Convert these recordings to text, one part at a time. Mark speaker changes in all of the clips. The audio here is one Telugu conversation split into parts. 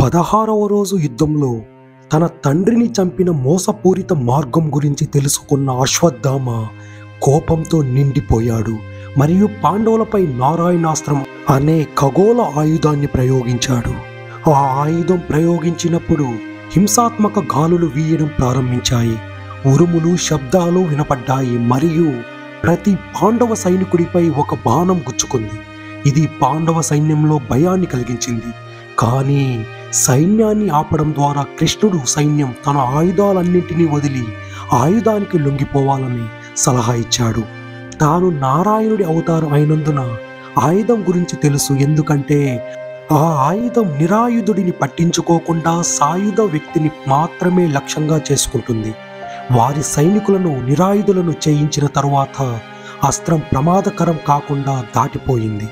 Speaker 1: 16వ రోజు యుద్ధంలో తన తండ్రిని చంపిన మోసపూరిత మార్గం గురించి తెలుసుకున్న అశ్వత్థామ కోపంతో నిండిపోయాడు మరియు పాండవులపై నారాయణాస్త్రం అనే ఖగోళ ఆయుధాన్ని ప్రయోగించాడు. ఆ ఆయుధం ప్రయోగించినప్పుడు హింసాత్మక గాలులు వీయడం ప్రారంభించాయి. ఉరుములు శబ్దాలు వినపడ్డాయి మరియు ప్రతి పాండవ సైనికుడిపై ఒక బాణం గుచ్చుకుంది. ఇది పాండవ సైన్యంలో భయాన్ని కలిగించింది. కానీ సైన్యాన్ని ఆపడం ద్వారా కృష్ణుడు సైన్యం తన ఆయుధాలన్నింటినీ వదిలి ఆయుధానికి లొంగిపోవాలని సలహా ఇచ్చాడు. తాను నారాయణుడి అవతారం అయినందున ఆయుధం గురించి తెలుసు, ఎందుకంటే ఆ ఆయుధం నిరాయుధుడిని పట్టించుకోకుండా సాయుధ వ్యక్తిని మాత్రమే లక్ష్యంగా చేసుకుంటుంది. వారి సైనికులను నిరాయుధులను చేయించిన తరువాత అస్త్రం ప్రమాదకరం కాకుండా దాటిపోయింది.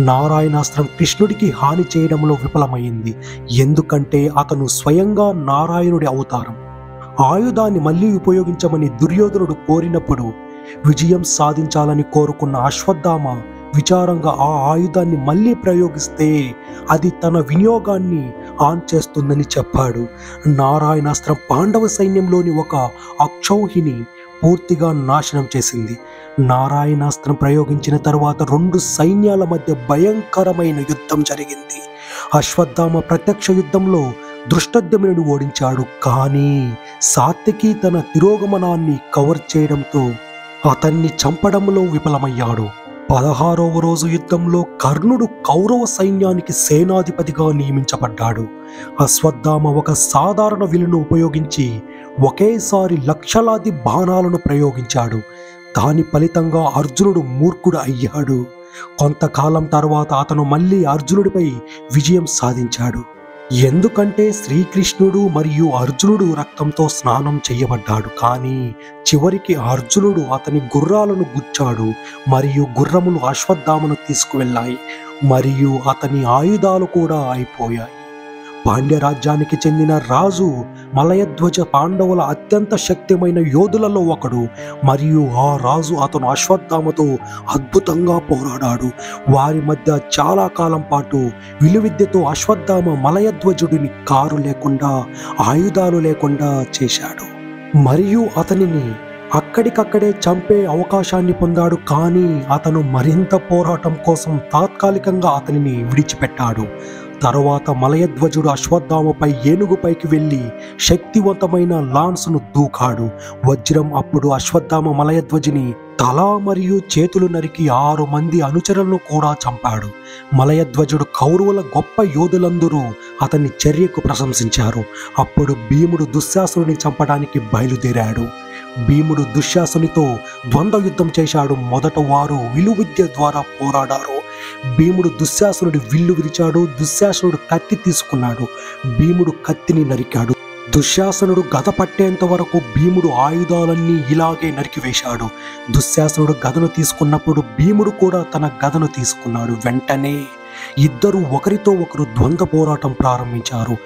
Speaker 1: నారాయణాస్త్రం కృష్ణుడికి హాని చేయడంలో విఫలమైంది, ఎందుకంటే అతను స్వయంగా నారాయణుడి అవతారం. ఆయుధాన్ని మళ్ళీ ఉపయోగించమని దుర్యోధనుడు కోరినప్పుడు విజయం సాధించాలని కోరుకున్న అశ్వత్థామ విచారంగా ఆ ఆయుధాన్ని మళ్ళీ ప్రయోగిస్తే అది తన వినియోగాన్ని ఆన్ చేస్తుందని చెప్పాడు. నారాయణాస్త్రం పాండవ సైన్యంలోని ఒక అక్షౌహిని పూర్తిగా నాశనం చేసింది. నారాయణాస్త్రం ప్రయోగించిన తరువాత 2 సైన్యాల మధ్య భయంకరమైన యుద్ధం జరిగింది. అశ్వత్థామ ప్రత్యక్ష యుద్ధంలో దృష్టద్యుమ్నుడిని ఓడించాడు, కానీ సాత్యకి తన తిరోగమనాన్ని కవర్ చేయడంతో అతన్ని చంపడంలో విఫలమయ్యాడు. 16వ రోజు యుద్ధంలో కర్ణుడు కౌరవ సైన్యానికి సేనాధిపతిగా నియమించబడ్డాడు. అశ్వత్థామ ఒక సాధారణ విల్లును ఉపయోగించి ఒకేసారి లక్షలాది బాణాలను ప్రయోగించాడు. దాని ఫలితంగా అర్జునుడు మూర్ఖుడు అయ్యాడు. కొంతకాలం తర్వాత అతను మళ్ళీ అర్జునుడిపై విజయం సాధించాడు, ఎందుకంటే శ్రీకృష్ణుడు మరియు అర్జునుడు రక్తంతో స్నానం చేయబడ్డాడు. కానీ చివరికి అర్జునుడు అతని గుర్రాలను గుచ్చాడు మరియు గుర్రములు అశ్వత్థామను తీసుకువెళ్ళాయి మరియు అతని ఆయుధాలు కూడా అయిపోయాయి. పాండ్య రాజ్యానికి చెందిన రాజు మలయధ్వజ పాండవుల అత్యంత శక్తిమైన యోధులలో ఒకడు మరియు ఆ రాజు అతను అశ్వత్థామతో అద్భుతంగా పోరాడాడు. వారి మధ్య చాలా కాలం పాటు విలువిద్యతో అశ్వత్థామ మలయధ్వజుడిని కారు లేకుండా ఆయుధాలు లేకుండా చేశాడు మరియు అతనిని అక్కడికక్కడే చంపే అవకాశాన్ని పొందాడు. కానీ అతను మరింత పోరాటం కోసం తాత్కాలికంగా అతనిని విడిచిపెట్టాడు. తరువాత మలయధ్వజుడు అశ్వత్థామపై ఏనుగుపైకి వెళ్ళి శక్తివంతమైన లాన్స్ను దూకాడు. వజ్రం అప్పుడు అశ్వత్థామ మలయధ్వజుని తల మరియు చేతులు నరికి 6 మంది అనుచరులను కూడా చంపాడు. మలయధ్వజుడు కౌరవుల గొప్ప యోధులందరూ అతని చర్యకు ప్రశంసించారు. అప్పుడు భీముడు దుశ్శాసనుడిని చంపడానికి బయలుదేరాడు. భీముడు దుశ్శాసనునితో ద్వంద్వ యుద్ధం చేశాడు. మొదట వారు విలువిద్య ద్వారా పోరాడారు. భీముడు దుశ్శాసనుడి విల్లు విరిచాడు. దుశ్శాసనుడు కత్తి తీసుకున్నాడు. భీముడు కత్తిని నరికాడు. దుశ్శాసనుడు గద పట్టేంత వరకు భీముడు ఆయుధాలన్నీ ఇలాగే నరికివేశాడు. దుశ్శాసనుడు గదను తీసుకున్నప్పుడు భీముడు కూడా తన గదను తీసుకున్నాడు. వెంటనే ఇద్దరు ఒకరితో ఒకరు ద్వంద్వ పోరాటం ప్రారంభించారు.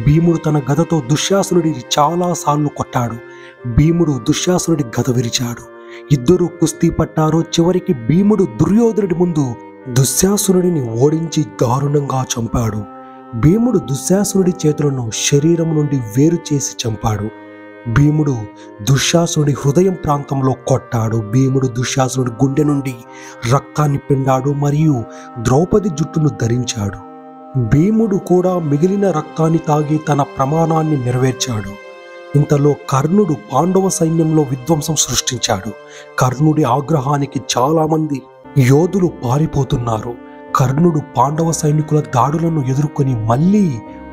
Speaker 1: భీముడు తన గదతో దుశ్శాసనుడిని చాలాసార్లు కొట్టాడు. భీముడు దుశ్శాసనుడి గద విరిచాడు. ఇద్దరు కుస్తీ పట్టారు. చివరికి భీముడు దుర్యోధనుడి ముందు దుశ్శాసనుడిని ఓడించి దారుణంగా చంపాడు. భీముడు దుశ్శాసనుడి చేతులను శరీరం నుండి వేరు చేసి చంపాడు. భీముడు దుశ్శాసనుడి హృదయం ప్రాంతంలో కొట్టాడు. భీముడు దుశ్శాసనుడి గుండె నుండి రక్తాన్ని పిండాడు మరియు ద్రౌపది జుట్టును ధరించాడు. భీముడు కూడా మిగిలిన రక్తాన్ని తాగి తన ప్రమాణాన్ని నెరవేర్చాడు. ఇంతలో కర్ణుడు పాండవ సైన్యంలో విధ్వంసం సృష్టించాడు. కర్ణుడి ఆగ్రహానికి చాలామంది యోధులు పారిపోతున్నారు. కర్ణుడు పాండవ సైనికుల దాడులను ఎదుర్కొని మళ్ళీ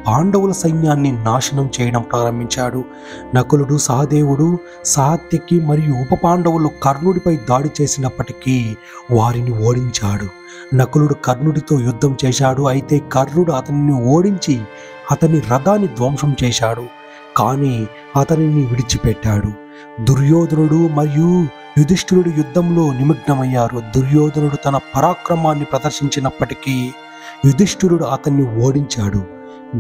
Speaker 1: పాండవుల సైన్యాన్ని నాశనం చేయడం ప్రారంభించాడు. నకులుడు, సహదేవుడు, సాత్యకి మరియు ఉప పాండవులు కర్ణుడిపై దాడి చేసినప్పటికీ వారిని ఓడించాడు. నకులుడు కర్ణుడితో యుద్ధం చేశాడు. అయితే కర్ణుడు అతనిని ఓడించి అతని రథాన్ని ధ్వంసం చేశాడు, కానీ అతనిని విడిచిపెట్టాడు. దుర్యోధనుడు మరియు యుధిష్ఠిరుడు యుద్ధంలో నిమగ్నమయ్యారు. దుర్యోధనుడు తన పరాక్రమాన్ని ప్రదర్శించినప్పటికీ యుధిష్ఠిరుడు అతన్ని ఓడించాడు.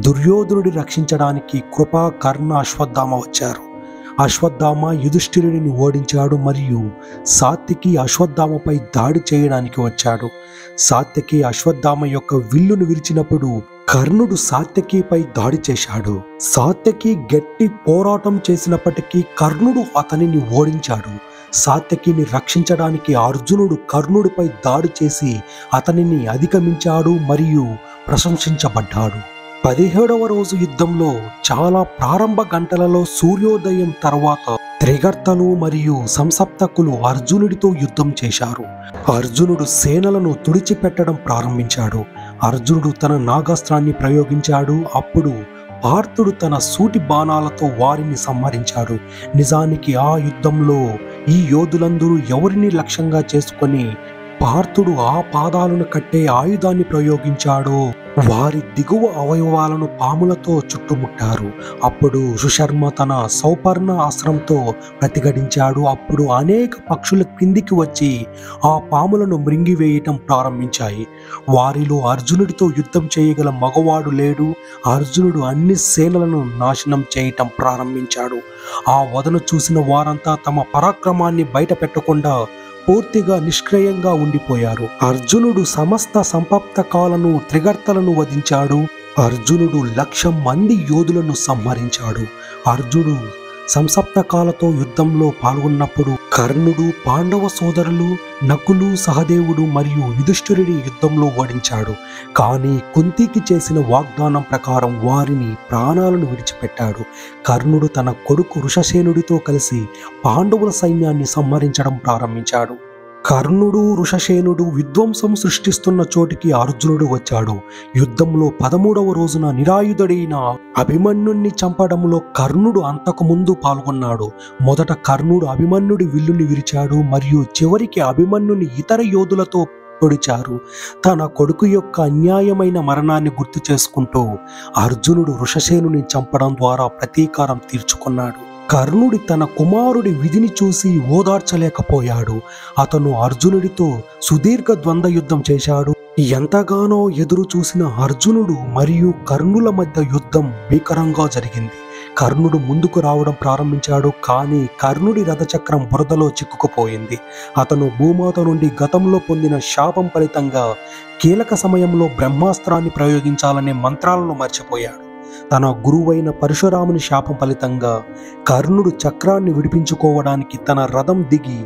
Speaker 1: దుర్యోధనుడి రక్షించడానికి కృప, కర్ణ, అశ్వత్థామ వచ్చారు. అశ్వత్థామ యుధిష్ఠిరుడిని ఓడించాడు మరియు సాత్యకి అశ్వత్థామపై దాడి చేయడానికి వచ్చాడు. సాత్యకి అశ్వత్థామ యొక్క విల్లును విరిచినప్పుడు కర్ణుడు సాత్యకిపై దాడి చేశాడు. సాత్యకి గట్టి పోరాటం చేసినప్పటికీ కర్ణుడు అతనిని ఓడించాడు. సాత్యకిని రక్షించడానికి అర్జునుడు కర్ణుడిపై దాడి చేసి అతనిని అధిగమించాడు మరియు ప్రశంసించబడ్డాడు. 17వ రోజు యుద్ధంలో చాలా ప్రారంభ గంటలలో సూర్యోదయం తర్వాత త్రిగర్తలు మరియు సంసప్తకులు అర్జునుడితో యుద్ధం చేశారు. అర్జునుడు సేనలను తుడిచిపెట్టడం ప్రారంభించాడు. అర్జునుడు తన నాగాస్త్రాన్ని ప్రయోగించాడు. అప్పుడు పార్థుడు తన సూటి బాణాలతో వారిని సంహరించాడు. నిజానికి ఆ యుద్ధంలో ఈ యోధులందరూ ఎవరిని లక్ష్యంగా చేసుకొని పార్థుడు ఆ పాదాలను కట్టే ఆయుధాన్ని ప్రయోగించాడో వారి దిగువ అవయవాలను పాములతో చుట్టుముట్టారు. అప్పుడు సుశర్మ తన సౌపర్ణ అస్త్రంతో ప్రతిఘటించాడు. అప్పుడు అనేక పక్షుల కిందికి వచ్చి ఆ పాములను మృంగివేయటం ప్రారంభించాయి. వారిలో అర్జునుడితో యుద్ధం చేయగల మగవాడు లేడు. అర్జునుడు అన్ని సేనలను నాశనం చేయటం ప్రారంభించాడు. ఆ వదను చూసిన వారంతా తమ పరాక్రమాన్ని బయట పెట్టకుండా పూర్తిగా నిష్క్రియంగా ఉండిపోయారు. అర్జునుడు సమస్త సంపప్తకాలను త్రిగర్తలను వధించాడు. అర్జునుడు 1,00,000 మంది యోధులను సంహరించాడు. అర్జునుడు సంసప్తకాలతో యుద్ధంలో పాల్గొన్నప్పుడు కర్ణుడు, పాండవ సోదరులు, నకులు, సహదేవుడు మరియు యుధిష్ఠిరుడి యుద్ధంలో ఓడించాడు. కానీ కుంతికి చేసిన వాగ్దానం ప్రకారం వారిని ప్రాణాలను విడిచిపెట్టాడు. కర్ణుడు తన కొడుకు వృషసేనుడితో కలిసి పాండవుల సైన్యాన్ని సంహరించడం ప్రారంభించాడు. కర్ణుడు, వృషసేనుడు విధ్వంసం సృష్టిస్తున్న చోటికి అర్జునుడు వచ్చాడు. యుద్ధంలో 13వ రోజున నిరాయుధుడైన అభిమన్యుణ్ణి చంపడంలో కర్ణుడు అంతకు ముందు పాల్గొన్నాడు. మొదట కర్ణుడు అభిమన్యుడి విల్లుని విరిచాడు మరియు చివరికి అభిమన్యుని ఇతర యోధులతో పొడిచారు. తన కొడుకు యొక్క అన్యాయమైన మరణాన్ని గుర్తు చేసుకుంటూ అర్జునుడు వృషసేనుని చంపడం ద్వారా ప్రతీకారం తీర్చుకున్నాడు. కర్ణుడి తన కుమారుడి విధిని చూసి ఓదార్చలేకపోయాడు. అతను అర్జునుడితో సుదీర్ఘ ద్వంద్వ యుద్ధం చేశాడు. ఎంతగానో ఎదురు చూసిన అర్జునుడు మరియు కర్ణుల మధ్య యుద్ధం భీకరంగా జరిగింది. కర్ణుడు ముందుకు రావడం ప్రారంభించాడు. కానీ కర్ణుడి రథచక్రం బురదలో చిక్కుకుపోయింది. అతను భూమాత నుండి గతంలో పొందిన శాపం ఫలితంగా కీలక సమయంలో బ్రహ్మాస్త్రాన్ని ప్రయోగించాలనే మంత్రాలను మర్చిపోయాడు. తన గురువైన పరశురాముని శాపం ఫలితంగా కర్ణుడు చక్రాన్ని విడిపించుకోవడానికి తన రథం దిగి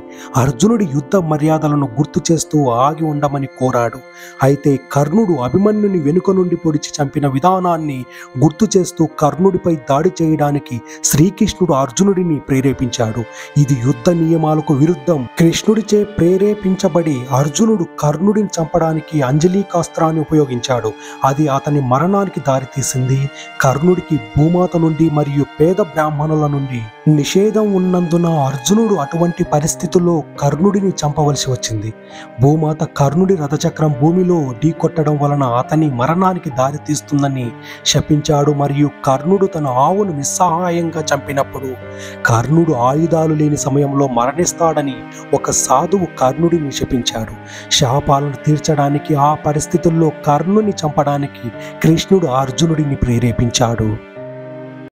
Speaker 1: అర్జునుడి యుద్ధ మర్యాదలను గుర్తు చేస్తూ ఆగి ఉండమని కోరాడు. అయితే కర్ణుడు అభిమన్యుని వెనుక నుండి పొడిచి చంపిన విధానాన్ని గుర్తు చేస్తూ కర్ణుడిపై దాడి చేయడానికి శ్రీకృష్ణుడు అర్జునుడిని ప్రేరేపించాడు. ఇది యుద్ధ నియమాలకు విరుద్ధం. కృష్ణుడిచే ప్రేరేపించబడి అర్జునుడు కర్ణుడిని చంపడానికి అంజలికాస్త్రాన్ని ఉపయోగించాడు. అది అతని మరణానికి దారితీసింది. కర్ణుడికి భూమాత నుండి మరియు పేద బ్రాహ్మణుల నుండి నిషేధం ఉన్నందున అర్జునుడు అటువంటి పరిస్థితుల్లో కర్ణుడిని చంపవలసి వచ్చింది. భూమాత కర్ణుడి రథచక్రం భూమిలో ఢీకొట్టడం వలన అతని మరణానికి దారితీస్తుందని శపించాడు. మరియు కర్ణుడు తన ఆవును నిస్సహాయంగా చంపినప్పుడు కర్ణుడు ఆయుధాలు లేని సమయంలో మరణిస్తాడని ఒక సాధువు కర్ణుడిని శపించాడు. శాపాలను తీర్చడానికి ఆ పరిస్థితుల్లో కర్ణుని చంపడానికి కృష్ణుడు అర్జునుడిని ప్రేరేపించాడు.